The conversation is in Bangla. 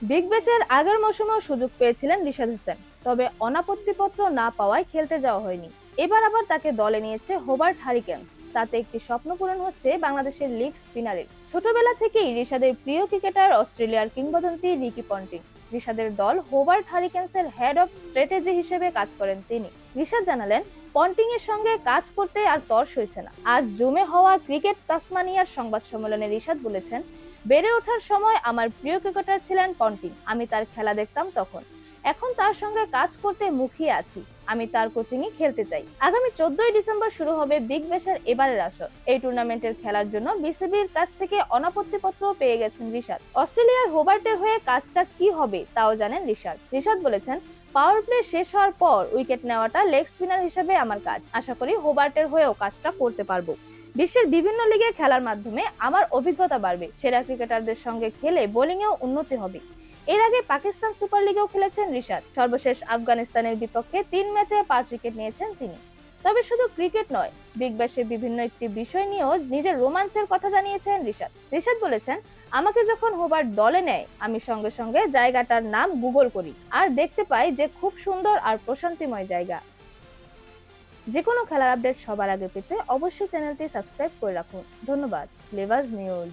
বিগ ব্যাশের আগের মৌসুমেও সুযোগ পেয়েছিলেন রিশাদ হোসেন, তবে অনাপত্তিপত্র না পাওয়ায় খেলতে যাওয়া হয়নি। এবার আবার তাকে দলে নিয়েছে হোবার্ট হারিকেনস। তাতে একটি স্বপ্ন পূরণ হচ্ছে বাংলাদেশের লিগ স্পিনারের। ছোটবেলা থেকেই রিশাদের প্রিয় ক্রিকেটার অস্ট্রেলিয়ার কিংবদন্তি রিকি পন্টিং। রিশাদের দল হোবার্ট হারিকেন্সের হেড অফ স্ট্র্যাটেজি হিসেবে কাজ করেন তিনি। রিশাদ জানালেন, পন্টিং এর সঙ্গে কাজ করতে আর তর সইছে না। আজ জুমে হওয়া ক্রিকেট তাসমানিয়ার সংবাদ সম্মেলনে রিশাদ বলেছেন, বেড়ে ওঠার সময় আমার প্রিয় ক্রিকেটার ছিলেন পন্টিং। আমি তার খেলা দেখতাম তখন। এখন তার সঙ্গে কাজ করতে মুখিয়ে আছি। আমি তার কোচিংয়ে খেলতে চাই। আগামী 14ই ডিসেম্বর শুরু হবে বিগ ব্যাশের এবারের আসর। এই টুর্নামেন্টের খেলার জন্য বিসিবির কাছ থেকে অনাপত্তিপত্র পেয়ে গেছেন রিশাদ। অস্ট্রেলিয়ার হোবার্টের হয়ে কাজটা কি হবে তাও জানেন রিশাদ। রিশাদ বলেছেন, পাওয়ার প্লে শেষ হওয়ার পর উইকেট নেওয়াটা লেগ স্পিনার হিসেবে আমার কাজ। আশা করি হোবার্টের হয়েও কাজটা করতে পারবো। বিশ্বের বিভিন্ন লিগে খেলার মাধ্যমে আমার অভিজ্ঞতা বাড়বে। সেরা ক্রিকেটারদের সঙ্গে খেলে বোলিংয়েও উন্নতি হবে। এর আগে পাকিস্তান সুপার লিগেও খেলেছেন রিশাদ। সর্বশেষ আফগানিস্তানের বিপক্ষে 3 ম্যাচে 5 উইকেট নিয়েছেন তিনি। তবে শুধু ক্রিকেট নয়, বিগ ব্যাশের বিভিন্ন একটি বিষয় নিয়েও নিজের রোমাঞ্চের কথা জানিয়েছেন রিশাদ। রিশাদ বলেছেন, আমাকে যখন হোবার্ট দলে নেয় আমি সঙ্গে সঙ্গে জায়গাটার নাম গুগল করি আর দেখতে পাই যে খুব সুন্দর আর প্রশান্তিময় জায়গা। যে কোনো খেলার আপডেট সবার আগে পেতে অবশ্যই চ্যানেলটি সাবস্ক্রাইব করে রাখুন। ধন্যবাদ। Flavours news.